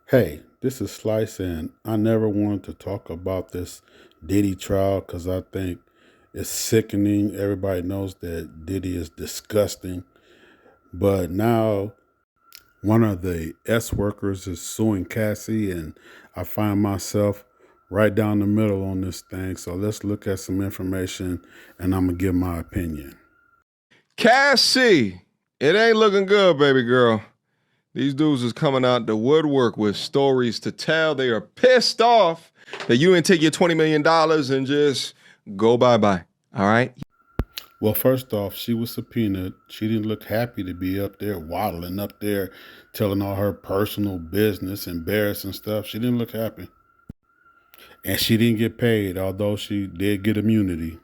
Hey, this is Slice, and I never wanted to talk about this Diddy trial because I think it's sickening. Everybody knows that Diddy is disgusting, but now one of the S workers is suing Cassie, and I find myself right down the middle on this thing. So let's look at some information, and I'm gonna give my opinion. Cassie, it ain't looking good, baby girl. These dudes is coming out the woodwork with stories to tell. They are pissed off that you didn't take your $20 million and just go bye-bye. All right? Well, first off, she was subpoenaed. She didn't look happy to be up there waddling up there, telling all her personal business, embarrassing stuff. She didn't look happy. And she didn't get paid, although she did get immunity.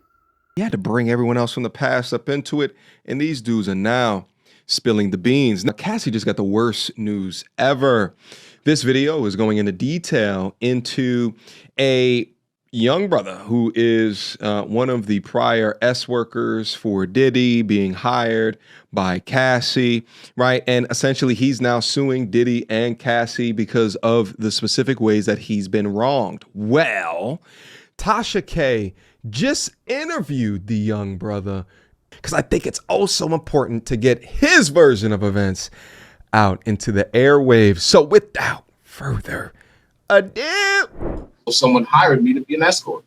You had to bring everyone else from the past up into it, and these dudes are now spilling the beans. Now, Cassie just got the worst news ever. This video is going into detail into a young brother who is one of the prior S workers for Diddy being hired by Cassie, right? And essentially he's now suing Diddy and Cassie because of the specific ways that he's been wronged. Well, Tasha K just interviewed the young brother because I think it's also important to get his version of events out into the airwaves. So without further ado, someone hired me to be an escort.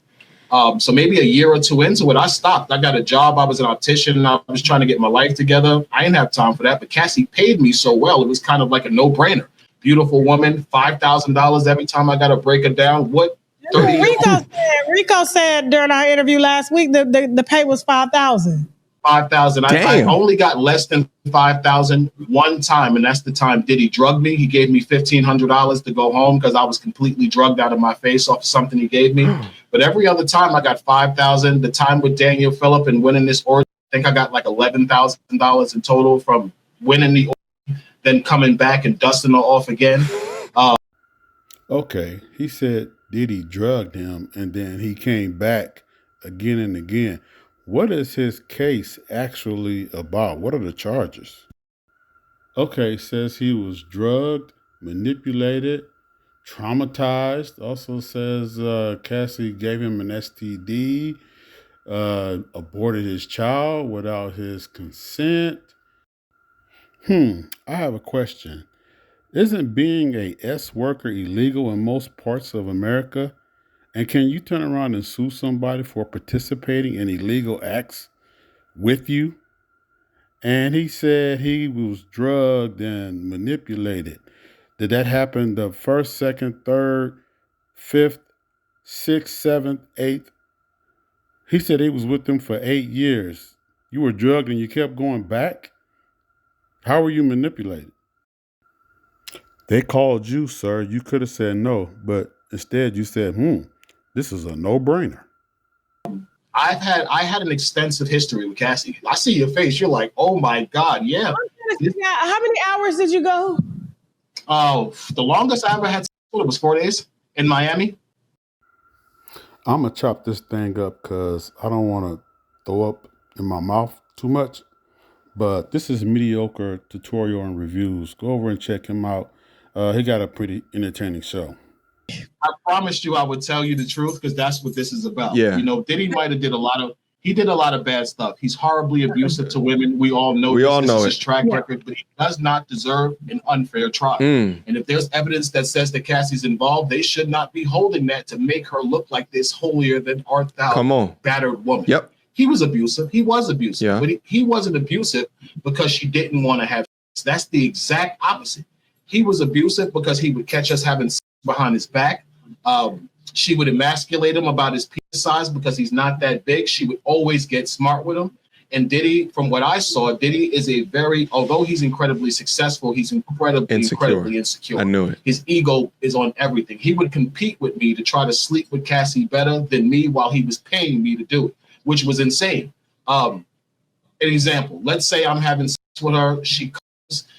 So maybe a year or two into it, I stopped. I got a job. I was an optician and I was trying to get my life together. I didn't have time for that, but Cassie paid me so well. It was kind of like a no-brainer. Beautiful woman, $5,000 every time I got to break her down. What? Rico said during our interview last week that the pay was $5,000. 5,000. I only got less than 5,000 one time, and that's the time Diddy drugged me. He gave me $1,500 to go home because I was completely drugged out of my face off something he gave me. But every other time I got 5,000. The time with Daniel Phillip and winning this order, I think I got like $11,000 in total from winning the order, then coming back and dusting her off again. Okay, he said Diddy drugged him, and then he came back again and again. What is his case actually about? What are the charges? Okay, says he was drugged, manipulated, traumatized. Also says Cassie gave him an STD, aborted his child without his consent. I have a question. Isn't being a S worker illegal in most parts of America? And can you turn around and sue somebody for participating in illegal acts with you? And he said he was drugged and manipulated. Did that happen the first, second, third, fifth, sixth, seventh, eighth? He said he was with them for 8 years. You were drugged and you kept going back? How were you manipulated? They called you, sir. You could have said no, but instead you said, this is a no-brainer. I had an extensive history with Cassie. I see your face. You're like, oh my God, yeah. How many hours did you go? Oh, the longest I ever had was 4 days in Miami. I'm going to chop this thing up because I don't want to throw up in my mouth too much. But this is Mediocre Tutorial and Reviews. Go over and check him out. He got a pretty entertaining show. I promised you I would tell you the truth because that's what this is about. Yeah. You know, Diddy might have did a lot of bad stuff. He's horribly abusive to women. We all know this is his track record, but he does not deserve an unfair trial. And if there's evidence that says that Cassie's involved, they should not be holding that to make her look like this holier than art thou battered woman. Yep. He was abusive. He was abusive. Yeah. But he wasn't abusive because she didn't want to have sex. That's the exact opposite. He was abusive because he would catch us having sex behind his back. She would emasculate him about his penis size because he's not that big. She would always get smart with him. And Diddy, from what I saw, Diddy is although he's incredibly successful, he's incredibly insecure. I knew it. His ego is on everything. He would compete with me to try to sleep with Cassie better than me while he was paying me to do it, which was insane. An example, let's say I'm having sex with her.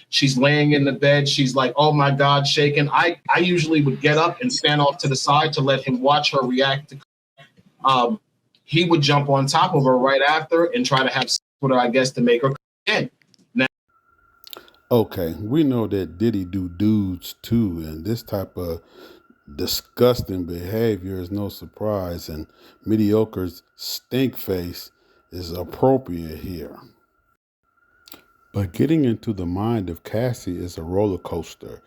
She's laying in the bed. She's like, oh my God, shaking. I usually would get up and stand off to the side to let him watch her react. He would jump on top of her right after and try to have sex with her, I guess, to make her in. Now, Okay, we know that Diddy do dudes too, and this type of disgusting behavior is no surprise, and mediocre's stink face is appropriate here. But getting into the mind of Cassie is a roller coaster.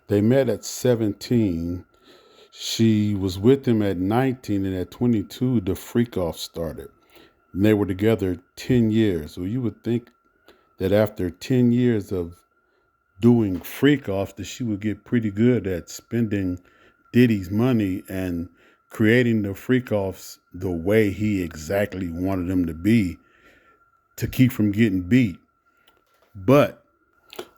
They met at 17. She was with him at 19, and at 22, the freak off started. And they were together 10 years. So you would think that after 10 years of doing freak offs, that she would get pretty good at spending Diddy's money and creating the freak offs the way he exactly wanted them to be to keep from getting beat. But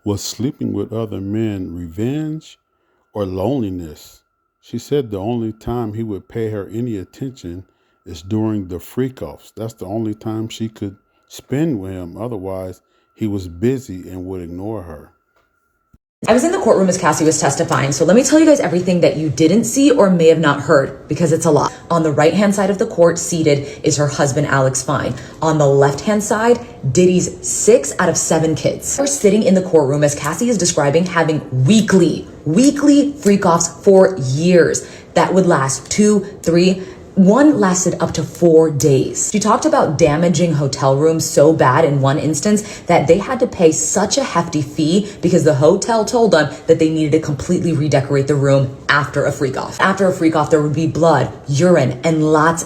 was sleeping with other men revenge or loneliness? She said the only time he would pay her any attention is during the freak offs. That's the only time she could spend with him. Otherwise, he was busy and would ignore her. I was in the courtroom as Cassie was testifying, so let me tell you guys everything that you didn't see or may have not heard, because it's a lot. On the right-hand side of the court, seated, is her husband, Alex Fine. On the left-hand side, Diddy's 6 out of 7 kids. We're sitting in the courtroom as Cassie is describing having weekly freak-offs for years that would last 2, 3, one lasted up to 4 days. She talked about damaging hotel rooms so bad in one instance that they had to pay such a hefty fee because the hotel told them that they needed to completely redecorate the room after a freak off. After a freak off, there would be blood, urine, and lots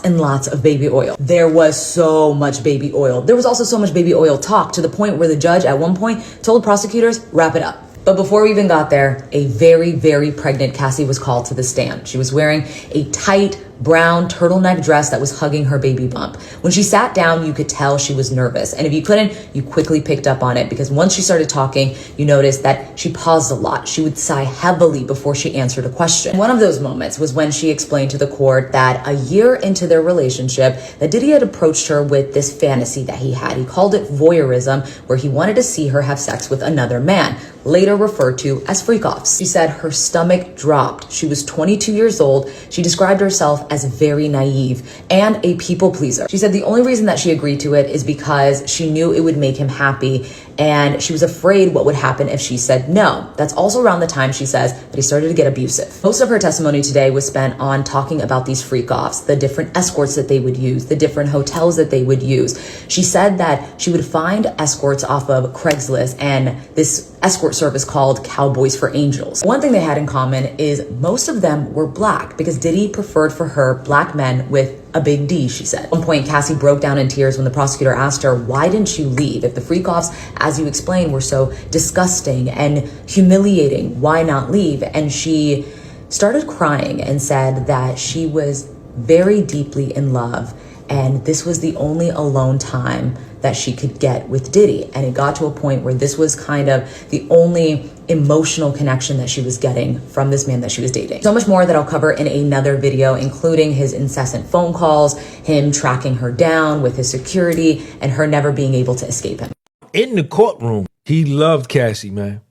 of baby oil. There was so much baby oil. There was also so much baby oil talk to the point where the judge at one point told prosecutors, wrap it up. But before we even got there, a very pregnant Cassie was called to the stand. She was wearing a tight brown turtleneck dress that was hugging her baby bump. When she sat down, you could tell she was nervous. And if you couldn't, you quickly picked up on it, because once she started talking, you noticed that she paused a lot. She would sigh heavily before she answered a question. One of those moments was when she explained to the court that a year into their relationship, that Diddy had approached her with this fantasy that he had. He called it voyeurism, where he wanted to see her have sex with another man, later referred to as freak-offs. She said her stomach dropped. She was 22 years old. She described herself as very naive and a people pleaser. She said the only reason that she agreed to it is because she knew it would make him happy, and she was afraid what would happen if she said no. That's also around the time, she says, that he started to get abusive. Most of her testimony today was spent on talking about these freak-offs, the different escorts that they would use, the different hotels that they would use. She said that she would find escorts off of Craigslist and this escort service called Cowboys for Angels. One thing they had in common is most of them were black, because Diddy preferred for her black men with a big D, she said. At one point, Cassie broke down in tears when the prosecutor asked her, why didn't you leave? If the freak-offs, as you explained, were so disgusting and humiliating, why not leave? And she started crying and said that she was very deeply in love, and this was the only alone time that she could get with Diddy. And it got to a point where this was kind of the only emotional connection that she was getting from this man that she was dating. So much more that I'll cover in another video, including his incessant phone calls, him tracking her down with his security, and her never being able to escape him. In the courtroom, he loved Cassie, man.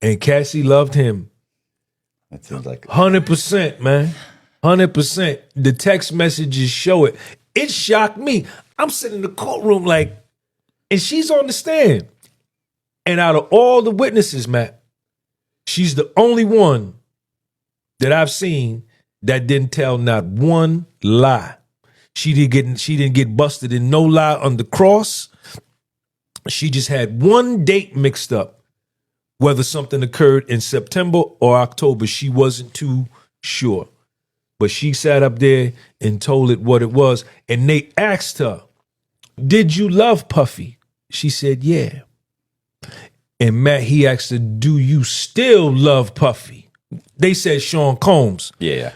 And Cassie loved him. That sounds like 100%, man. 100%. The text messages show it. It shocked me. I'm sitting in the courtroom like, and she's on the stand. And out of all the witnesses, Matt, she's the only one that I've seen that didn't tell not one lie. She didn't get busted in no lie on the cross. She just had one date mixed up. Whether something occurred in September or October, she wasn't too sure. But she sat up there and told it what it was. And they asked her, did you love Puffy? She said, yeah. And Matt, he asked her, do you still love Puffy? They said Sean Combs. Yeah.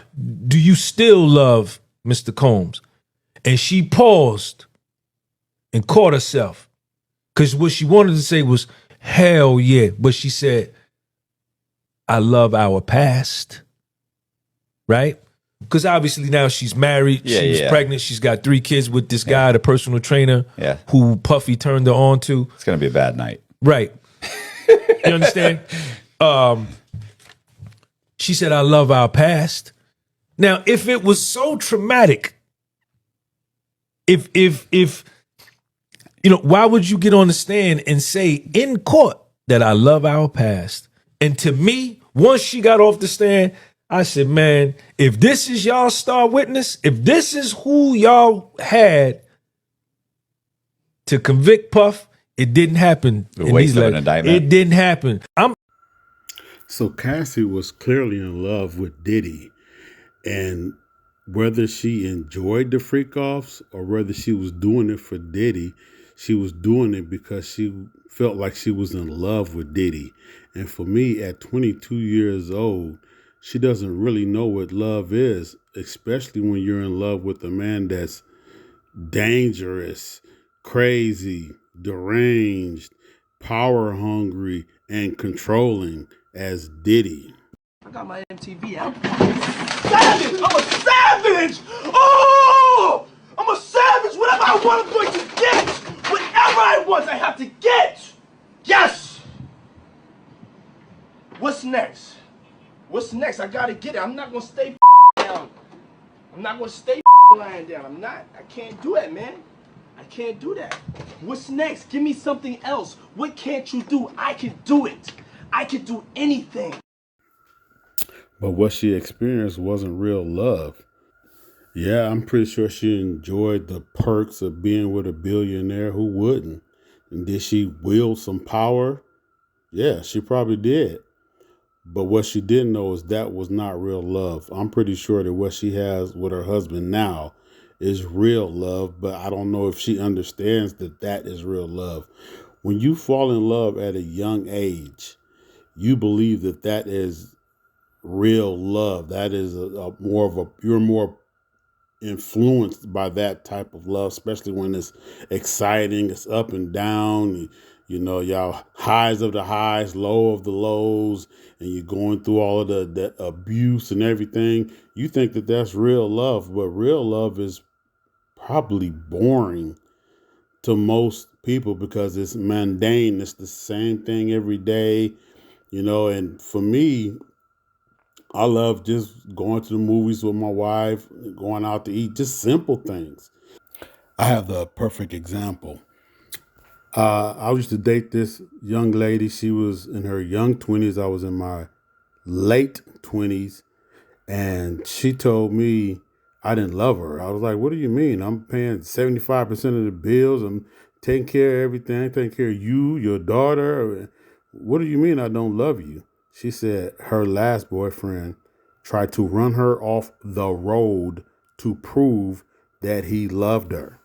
Do you still love Mr. Combs? And she paused and caught herself. Because what she wanted to say was, hell yeah. But she said, I love our past. Right? Because obviously now she's married. Yeah, she was pregnant. She's got 3 kids with this guy, the personal trainer, who Puffy turned her on to. It's going to be a bad night. Right. You understand? She said, I love our past. Now, if it was so traumatic, if you know, why would you get on the stand and say in court that I love our past. And to me, once she got off the stand, I said, man, if this is y'all star witness, if this is who y'all had to convict Puff, it didn't happen. The waste of an indictment. It didn't happen. So Cassie was clearly in love with Diddy, and whether she enjoyed the freak offs or whether she was doing it for Diddy, she was doing it because she felt like she was in love with Diddy. And for me, at 22 years old, she doesn't really know what love is, especially when you're in love with a man that's dangerous, crazy, deranged, power hungry, and controlling as Diddy. I got my MTV out. Savage! I'm a savage! Oh! I'm a savage! Whatever I want, I'm going to get! Whatever I want, I have to get! Yes! What's next? What's next? I gotta get it. I'm not gonna stay down. I'm not gonna stay lying down. I'm not. I can't do that, man. I can't do that. What's next? Give me something else. What can't you do? I can do it. I can do anything. But what she experienced wasn't real love. Yeah, I'm pretty sure she enjoyed the perks of being with a billionaire. Who wouldn't? And did she wield some power? Yeah, she probably did. But what she didn't know is that was not real love. I'm pretty sure that what she has with her husband now is real love, but I don't know if she understands that that is real love. When you fall in love at a young age, you believe that that is real love. That is you're more influenced by that type of love, especially when it's exciting, it's up and down. You know, y'all highs of the highs, low of the lows, and you're going through all of the abuse and everything. You think that that's real love, but real love is probably boring to most people because it's mundane. It's the same thing every day, you know. And for me, I love just going to the movies with my wife, going out to eat, just simple things. I have the perfect example. I used to date this young lady. She was in her young 20s. I was in my late 20s. And she told me I didn't love her. I was like, what do you mean? I'm paying 75% of the bills. I'm taking care of everything. I'm taking care of you, your daughter. What do you mean I don't love you? She said her last boyfriend tried to run her off the road to prove that he loved her.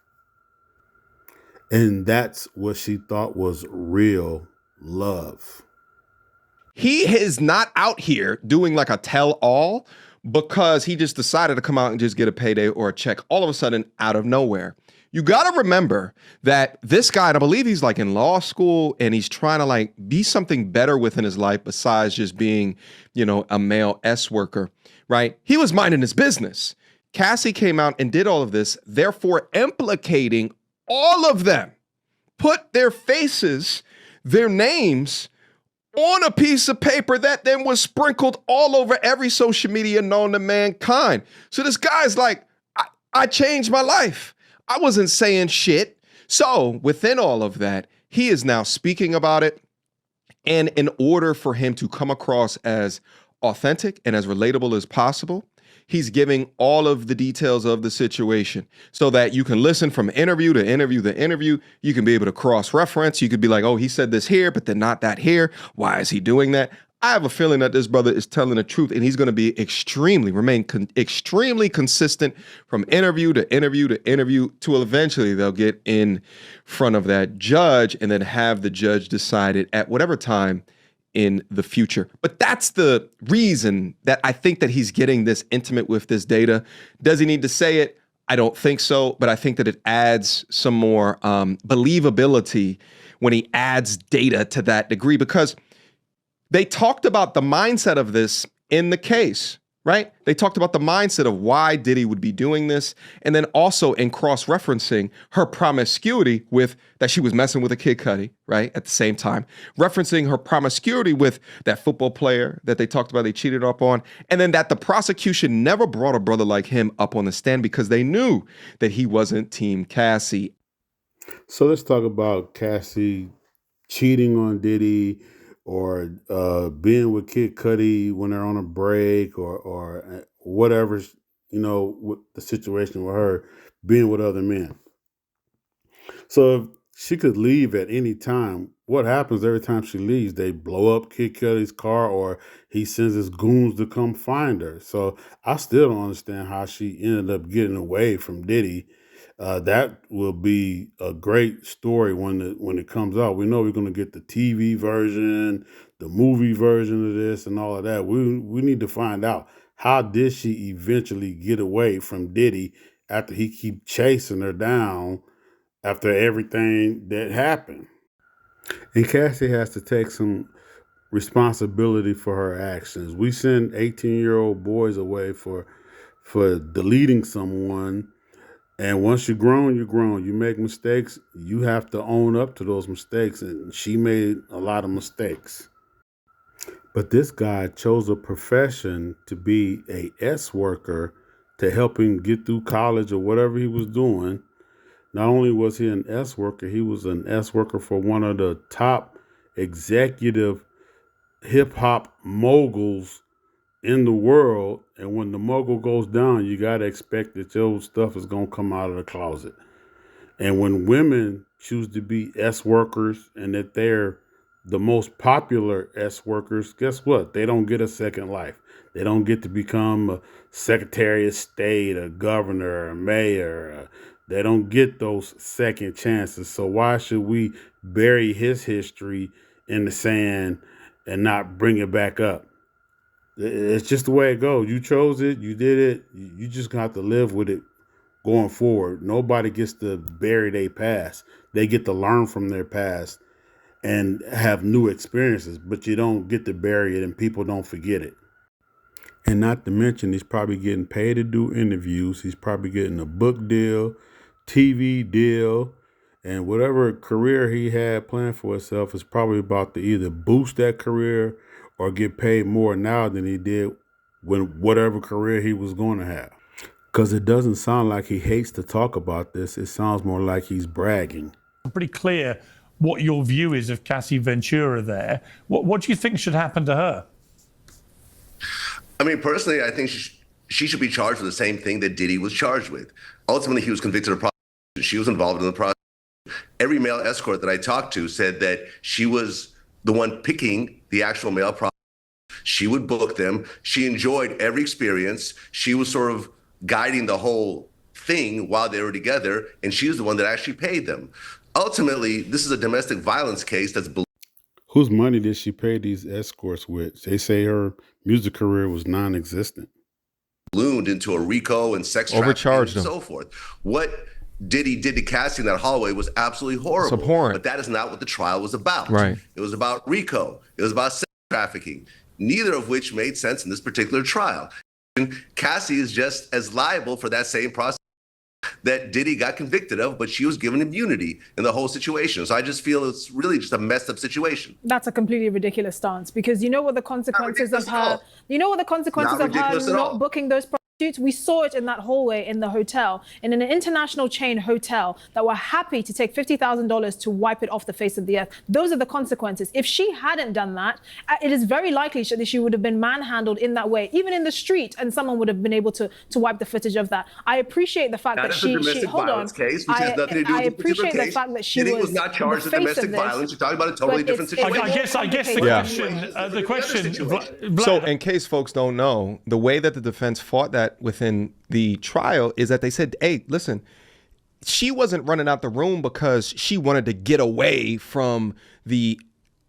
And that's what she thought was real love. He is not out here doing like a tell-all because he just decided to come out and just get a payday or a check all of a sudden out of nowhere. You got to remember that this guy, and I believe he's like in law school and he's trying to like be something better within his life besides just being, you know, a male S worker, right? He was minding his business. Cassie came out and did all of this, therefore implicating all of them, put their faces, their names on a piece of paper that then was sprinkled all over every social media known to mankind. So this guy's like, I changed my life. I wasn't saying shit. So within all of that, he is now speaking about it. And in order for him to come across as authentic and as relatable as possible, he's giving all of the details of the situation so that you can listen from interview to interview to interview. You can be able to cross-reference. You could be like, oh, he said this here, but then not that here. Why is he doing that? I have a feeling that this brother is telling the truth, and he's going to be extremely consistent from interview to interview to interview till eventually they'll get in front of that judge and then have the judge decide it at whatever time in the future. But that's the reason that I think that he's getting this intimate with this data. Does he need to say it? I don't think so, but I think that it adds some more believability when he adds data to that degree, because they talked about the mindset of this in the case, right? They talked about the mindset of why Diddy would be doing this. And then also in cross-referencing her promiscuity with that she was messing with a Kid Cudi, right? At the same time, referencing her promiscuity with that football player that they talked about, they cheated up on. And then that the prosecution never brought a brother like him up on the stand because they knew that he wasn't Team Cassie. So let's talk about Cassie cheating on Diddy or being with Kid Cudi when they're on a break or whatever, with the situation with her being with other men. So if she could leave at any time, what happens every time she leaves? They blow up Kid Cudi's car or he sends his goons to come find her. So I still don't understand how she ended up getting away from Diddy. That will be a great story when it comes out. We know we're going to get the TV version, the movie version of this, and all of that. We need to find out, how did she eventually get away from Diddy after he keep chasing her down after everything that happened. And Cassie has to take some responsibility for her actions. We send 18-year-old boys away for deleting someone. And once you're grown, you're grown. You make mistakes, you have to own up to those mistakes. And she made a lot of mistakes. But this guy chose a profession to be a S worker to help him get through college or whatever he was doing. Not only was he an S worker, he was an S worker for one of the top executive hip hop moguls in the world. And when the mogul goes down, you got to expect that your stuff is going to come out of the closet. And when women choose to be S workers and that they're the most popular S workers, guess what? They don't get a second life. They don't get to become a secretary of state, a governor, a mayor. They don't get those second chances. So why should we bury his history in the sand and not bring it back up? It's just the way it goes. You chose it. You did it. You just got to live with it going forward. Nobody gets to bury their past. They get to learn from their past and have new experiences, but you don't get to bury it and people don't forget it. And not to mention, he's probably getting paid to do interviews. He's probably getting a book deal, TV deal, and whatever career he had planned for himself is probably about to either boost that career or get paid more now than he did when whatever career he was going to have. Because it doesn't sound like he hates to talk about this. It sounds more like he's bragging. Pretty clear what your view is of Cassie Ventura there. What do you think should happen to her? I mean, personally, I think she should be charged with the same thing that Diddy was charged with. Ultimately, he was convicted of prostitution. She was involved in the prostitution. Every male escort that I talked to said that she was the one picking the actual male prostitutes. She would book them. She enjoyed every experience. She was sort of guiding the whole thing while they were together, and she was the one that actually paid them. Ultimately, this is a domestic violence case that's... Whose money did she pay these escorts with? They say her music career was non-existent. Ballooned into a RICO and sex trafficking and so forth. What Diddy did to Cassie in that hallway was absolutely horrible. It's abhorrent. But that is not what the trial was about. Right. It was about RICO. It was about sex trafficking, neither of which made sense in this particular trial. Cassie is just as liable for that same process that Diddy got convicted of, but she was given immunity in the whole situation. So I just feel it's really just a messed up situation. That's a completely ridiculous stance, because you know what the consequences of her, not booking those prostitutes? We saw it in that hallway in the hotel, in an international chain hotel, that were happy to take $50,000 to wipe it off the face of the earth. Those are the consequences. If she hadn't done that, it is very likely that she would have been manhandled in that way, even in the street, and someone would have been able to wipe the footage of that. I appreciate the fact that she hold on. Case, which has nothing to do with I appreciate the fact that she was not charged with domestic violence. You're talking about a totally different situation. I guess the question. So, in case folks don't know, the way that the defense fought that within the trial is that they said, hey, listen, she wasn't running out the room because she wanted to get away from the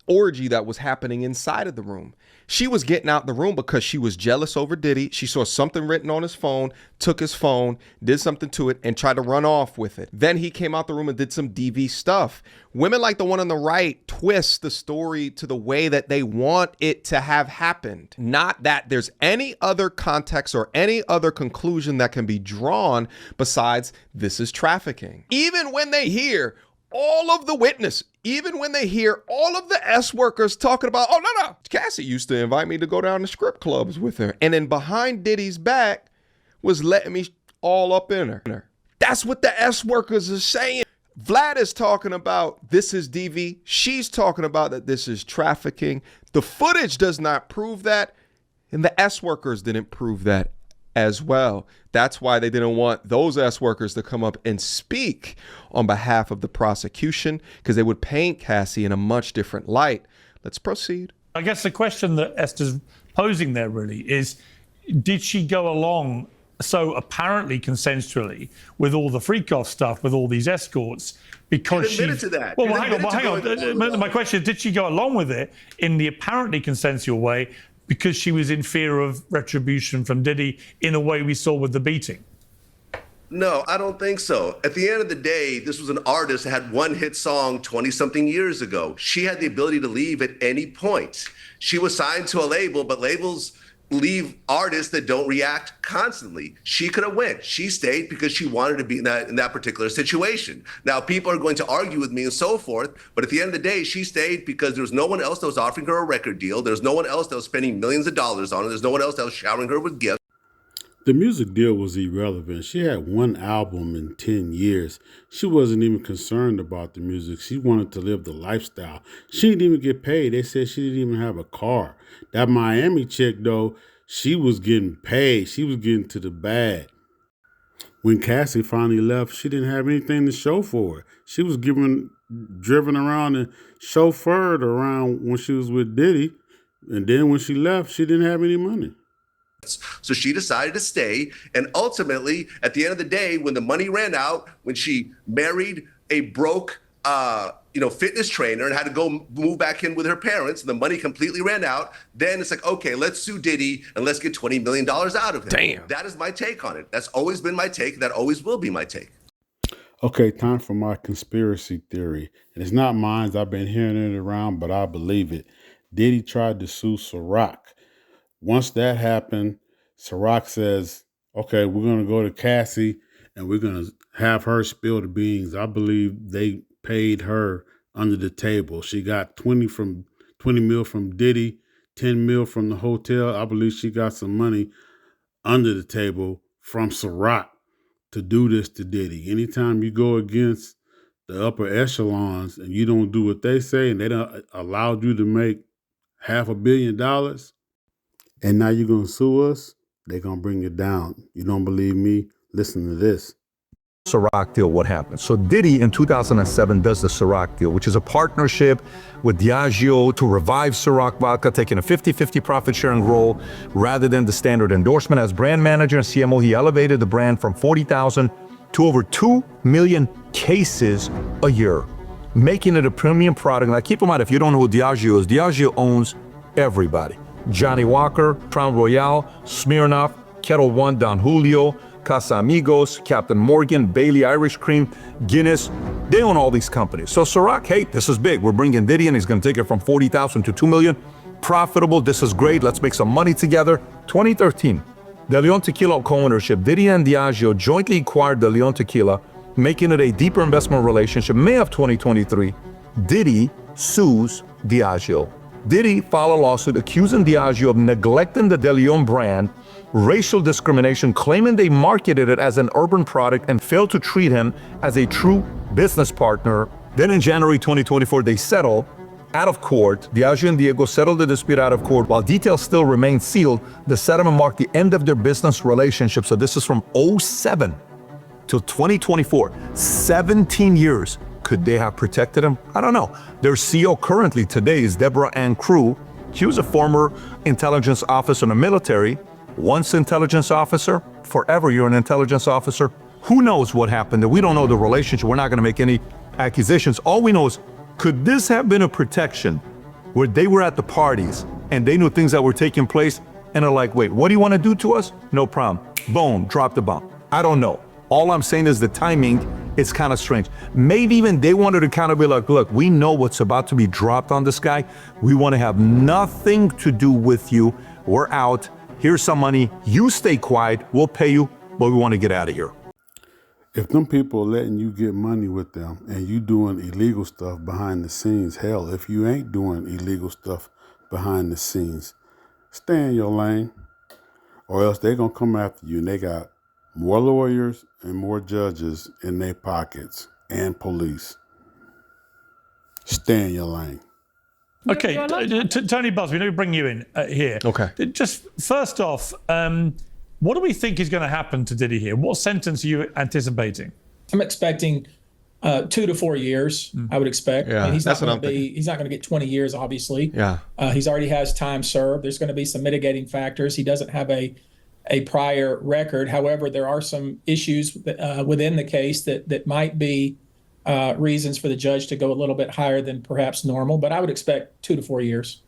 orgy that was happening inside of the room. She was getting out the room because she was jealous over Diddy. She saw something written on his phone, took his phone, did something to it, and tried to run off with it. Then he came out the room and did some DV stuff. Women like the one on the right twist the story to the way that they want it to have happened. Not that there's any other context or any other conclusion that can be drawn besides this is trafficking. Even when they hear all of the witnesses, even when they hear all of the S workers talking about, oh, no, Cassie used to invite me to go down to strip clubs with her. And then behind Diddy's back was letting me all up in her. That's what the S workers are saying. Vlad is talking about this is DV. She's talking about that this is trafficking. The footage does not prove that, and the S workers didn't prove that as well. That's why they didn't want those S workers to come up and speak on behalf of the prosecution, because they would paint Cassie in a much different light. Let's proceed. I guess the question that Esther's posing there really is, did she go along so apparently consensually with all the freak-off stuff, with all these escorts, because she admitted to that. Well, hang on. My question is, did she go along with it in the apparently consensual way because she was in fear of retribution from Diddy in a way we saw with the beating? No, I don't think so. At the end of the day, this was an artist that had one hit song 20-something years ago. She had the ability to leave at any point. She was signed to a label, but labels leave artists that don't react constantly. She could have went. She stayed because she wanted to be in that particular situation. Now, people are going to argue with me and so forth, but at the end of the day, she stayed because there was no one else that was offering her a record deal. There's no one else that was spending millions of dollars on her. There's no one else that was showering her with gifts. The music deal was irrelevant. She had one album in 10 years. She wasn't even concerned about the music. She wanted to live the lifestyle. She didn't even get paid. They said she didn't even have a car. That Miami chick, though, she was getting paid. She was getting to the bag. When Cassie finally left, she didn't have anything to show for it. She was driven around and chauffeured around when she was with Diddy. And then when she left, she didn't have any money. So she decided to stay. And ultimately, at the end of the day, when the money ran out, when she married a broke, fitness trainer and had to go move back in with her parents, and the money completely ran out, then it's like, okay, let's sue Diddy and let's get $20 million out of him. Damn. That is my take on it. That's always been my take. That always will be my take. Okay, time for my conspiracy theory. And it's not mine. I've been hearing it around, but I believe it. Diddy tried to sue Ciroc. Once that happened, Ciroc says, okay, we're going to go to Cassie and we're going to have her spill the beans. I believe they paid her under the table. She got 20 mil from Diddy, 10 mil from the hotel. I believe she got some money under the table from Ciroc to do this to Diddy. Anytime you go against the upper echelons and you don't do what they say and they don't allow you to make $500 million, and now you're going to sue us, they're going to bring it down. You don't believe me? Listen to this. Ciroc deal, what happened? So Diddy in 2007 does the Ciroc deal, which is a partnership with Diageo to revive Ciroc vodka, taking a 50-50 profit sharing role rather than the standard endorsement. As brand manager and CMO, he elevated the brand from 40,000 to over 2 million cases a year, making it a premium product. Now keep in mind, if you don't know who Diageo is, Diageo owns everybody. Johnny Walker, Crown Royal, Smirnoff, Kettle One, Don Julio, Casamigos, Captain Morgan, Bailey Irish Cream, Guinness. They own all these companies. So Ciroc, hey, this is big. We're bringing Diddy in. He's going to take it from 40,000 to 2 million. Profitable. This is great. Let's make some money together. 2013, De Leon Tequila co-ownership. Diddy and Diageo jointly acquired De Leon Tequila, making it a deeper investment relationship. May of 2023, Diddy sues Diageo. Diddy filed a lawsuit accusing Diageo of neglecting the De Leon brand, racial discrimination, claiming they marketed it as an urban product and failed to treat him as a true business partner. Then in January 2024, they settled out of court. Diageo and Diego settled the dispute out of court. While details still remain sealed, the settlement marked the end of their business relationship. So this is from 2007 till 2024, 17 years. Could they have protected him? I don't know. Their CEO currently today is Deborah Ann Crew. She was a former intelligence officer in the military. Once intelligence officer, forever you're an intelligence officer. Who knows what happened? We don't know the relationship. We're not going to make any accusations. All we know is, could this have been a protection where they were at the parties and they knew things that were taking place and are like, wait, what do you want to do to us? No problem. Boom, drop the bomb. I don't know. All I'm saying is the timing, it's kind of strange. Maybe even they wanted to kind of be like, look, we know what's about to be dropped on this guy. We want to have nothing to do with you. We're out. Here's some money. You stay quiet. We'll pay you, but we want to get out of here. If them people are letting you get money with them and you doing illegal stuff behind the scenes, hell, if you ain't doing illegal stuff behind the scenes, stay in your lane, or else they're going to come after you and they got more lawyers and more judges in their pockets, and police. Stay in your lane. Okay, Tony Busby, let me bring you in here. Okay. Just first off, what do we think is going to happen to Diddy here? What sentence are you anticipating? I'm expecting 2 to 4 years. I would expect. Yeah, I mean, he's that's not what I'm going to be. thinking. He's not going to get 20 years, obviously. Yeah. He's already has time served. There's going to be some mitigating factors. He doesn't have a prior record. However, there are some issues within the case that might be reasons for the judge to go a little bit higher than perhaps normal. But I would expect 2 to 4 years.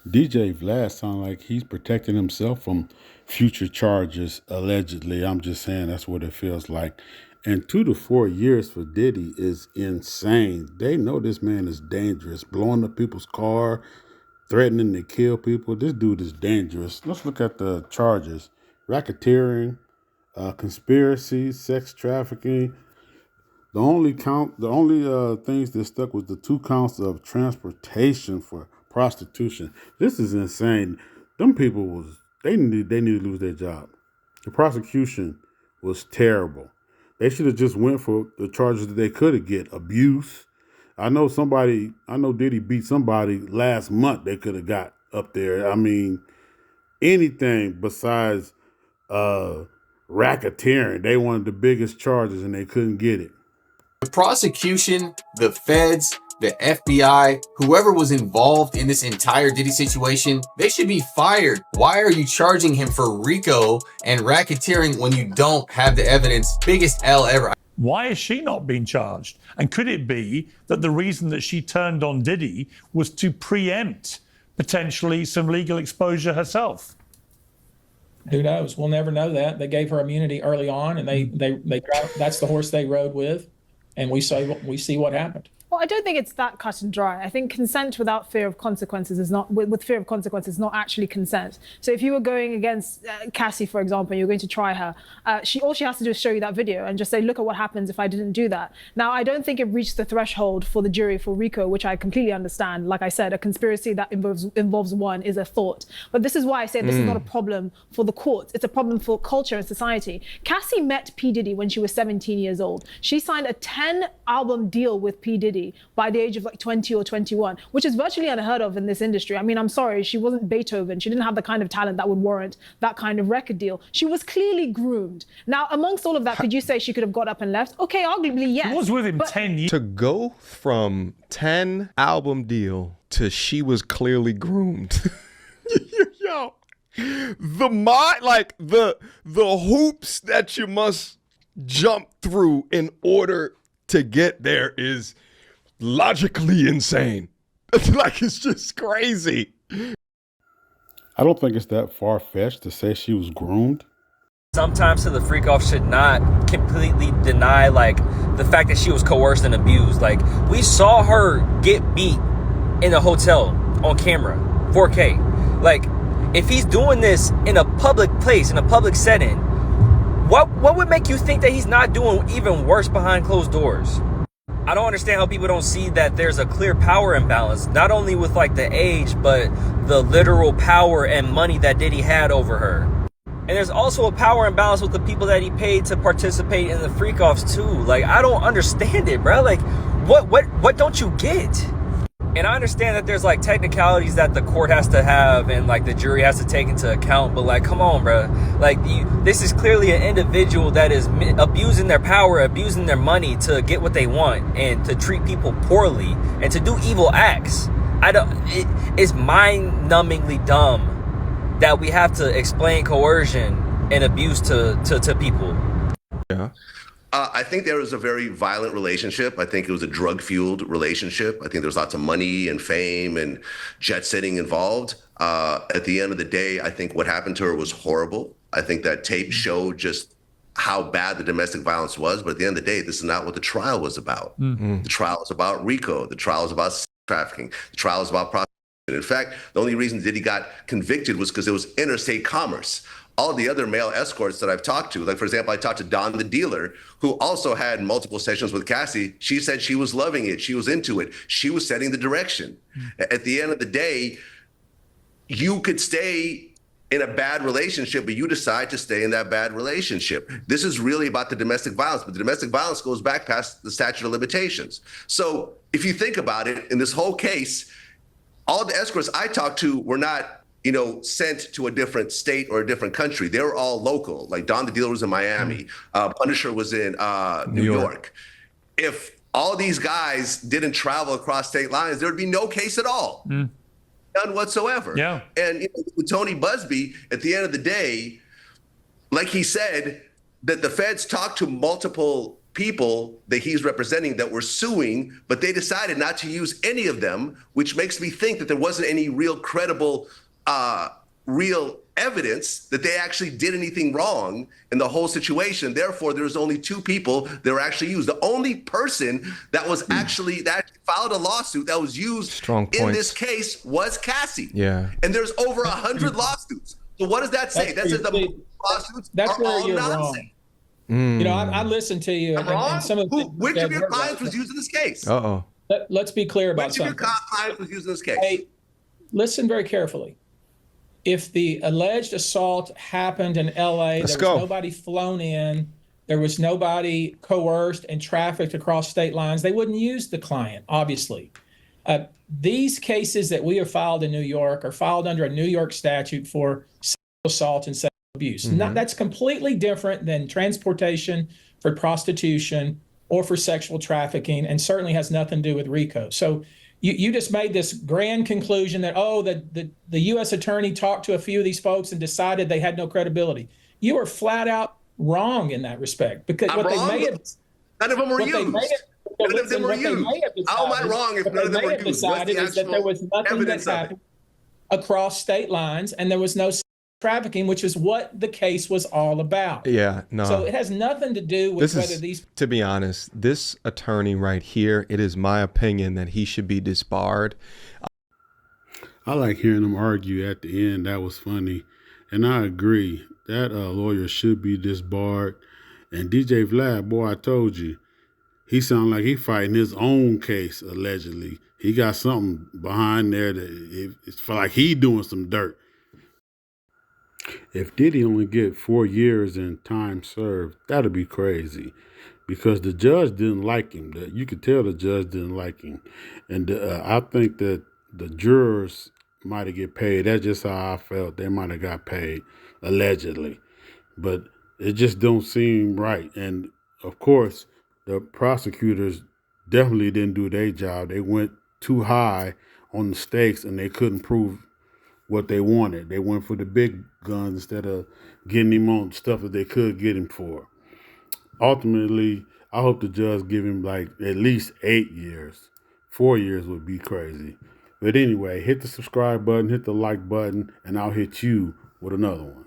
DJ Vlad sounds like he's protecting himself from future charges, allegedly. I'm just saying that's what it feels like. And 2 to 4 years for Diddy is insane. They know this man is dangerous, blowing up people's car, threatening to kill people. This dude is dangerous. Let's look at the charges. Racketeering, conspiracy, sex trafficking. The only things that stuck was the 2 counts of transportation for prostitution. This is insane. Them people they need to lose their job. The prosecution was terrible. They should have just went for the charges that they could have get. Abuse. I know Diddy beat somebody last month they could have got up there. I mean, anything besides racketeering. They wanted the biggest charges and they couldn't get it. The prosecution, the feds, the FBI, whoever was involved in this entire Diddy situation, they should be fired. Why are you charging him for RICO and racketeering when you don't have the evidence? Biggest L ever. Why is she not being charged? And could it be that the reason that she turned on Diddy was to preempt potentially some legal exposure herself? Who knows? We'll never know that. They gave her immunity early on, and that's the horse they rode with, and we see what happened. Well, I don't think it's that cut and dry. I think consent without fear of consequences is not, with fear of consequences, is not actually consent. So if you were going against Cassie, for example, and you're going to try her, all she has to do is show you that video and just say, look at what happens if I didn't do that. Now, I don't think it reached the threshold for the jury for RICO, which I completely understand. Like I said, a conspiracy that involves one is a thought. But this is why I say this is not a problem for the courts. It's a problem for culture and society. Cassie met P. Diddy when she was 17 years old. She signed a 10-album deal with P. Diddy by the age of like 20 or 21, which is virtually unheard of in this industry. I mean, I'm sorry, she wasn't Beethoven. She didn't have the kind of talent that would warrant that kind of record deal. She was clearly groomed. Now, amongst all of that, could you say she could have got up and left? Okay, arguably, yes. She was with him 10 years. To go from 10 album deal to she was clearly groomed. Yo, the hoops that you must jump through in order to get there is logically insane. It's just crazy. I don't think it's that far-fetched to say she was groomed. Sometimes the freak off should not completely deny like the fact that she was coerced and abused. Like, we saw her get beat in a hotel on camera, 4K. Like, if he's doing this in a public place, in a public setting, what would make you think that he's not doing even worse behind closed doors? I don't understand how people don't see that there's a clear power imbalance, not only with like the age, but the literal power and money that Diddy had over her. And there's also a power imbalance with the people that he paid to participate in the freak offs too. Like, I don't understand it, bro. Like, what don't you get? And I understand that there's like technicalities that the court has to have and like the jury has to take into account, but like, come on, bro. Like, this is clearly an individual that is abusing their power, abusing their money to get what they want and to treat people poorly and to do evil acts. It's mind-numbingly dumb that we have to explain coercion and abuse to people. Yeah. I think there was a very violent relationship. I think it was a drug-fueled relationship. I think there was lots of money and fame and jet-setting involved. At the end of the day, I think what happened to her was horrible. I think that tape showed just how bad the domestic violence was. But at the end of the day, this is not what the trial was about. Mm-hmm. The trial was about RICO. The trial was about sex trafficking. The trial was about prostitution. In fact, the only reason Diddy got convicted was because it was interstate commerce. All the other male escorts that I've talked to, like, for example, I talked to Don the dealer, who also had multiple sessions with Cassie. She said she was loving it. She was into it. She was setting the direction. At the end of the day, you could stay in a bad relationship, but you decide to stay in that bad relationship. This is really about the domestic violence, but the domestic violence goes back past the statute of limitations. So if you think about it, in this whole case, all the escorts I talked to were not, sent to a different state or a different country. They were all local. Like Don the Dealer was in Miami. Punisher was in New York. If all these guys didn't travel across state lines, there would be no case at all. None whatsoever. Yeah. And with Tony Busby, at the end of the day, like he said, that the feds talked to multiple people that he's representing that were suing, but they decided not to use any of them, which makes me think that there wasn't any real credible, real evidence that they actually did anything wrong in the whole situation. Therefore, there's only 2 people that were actually used. The only person that was actually that filed a lawsuit that was used in this case was Cassie. Yeah. And there's over 100 lawsuits. So what does that say? That says the lawsuits are all nonsense. I listened to you. I'm wrong? Some of Which of your clients was using this case? Let's be clear about something. Which of your clients was using this case? Hey, listen very carefully. If the alleged assault happened in LA, there was nobody flown in, there was nobody coerced and trafficked across state lines, they wouldn't use the client, obviously. These cases that we have filed in New York are filed under a New York statute for sexual assault and sexual abuse. That's completely different than transportation for prostitution or for sexual trafficking, and certainly has nothing to do with RICO. So you just made this grand conclusion that, the U.S. attorney talked to a few of these folks and decided they had no credibility. You are flat out wrong in that respect, because none of them were used. None of them were used. How am I wrong if none of them were used? Decided is that there was nothing that happened across state lines, and there was no trafficking, which is what the case was all about. Yeah, no. So it has nothing to do with whether these. To be honest, this attorney right here, it is my opinion that he should be disbarred. I like hearing them argue at the end. That was funny. And I agree. That lawyer should be disbarred. And DJ Vlad, boy, I told you, he sounded like he fighting his own case, allegedly. He got something behind there that it's for like he doing some dirt. If Diddy only get 4 years in time served, that'd be crazy, because the judge didn't like him. You could tell the judge didn't like him, and I think that the jurors might have get paid. That's just how I felt. They might have got paid, allegedly, but it just don't seem right. And of course, the prosecutors definitely didn't do their job. They went too high on the stakes, and they couldn't prove what they wanted. They went for the big guns instead of getting him on stuff that they could get him for. Ultimately, I hope the judge give him like at least 8 years. 4 years would be crazy. But anyway, hit the subscribe button, hit the like button, and I'll hit you with another one.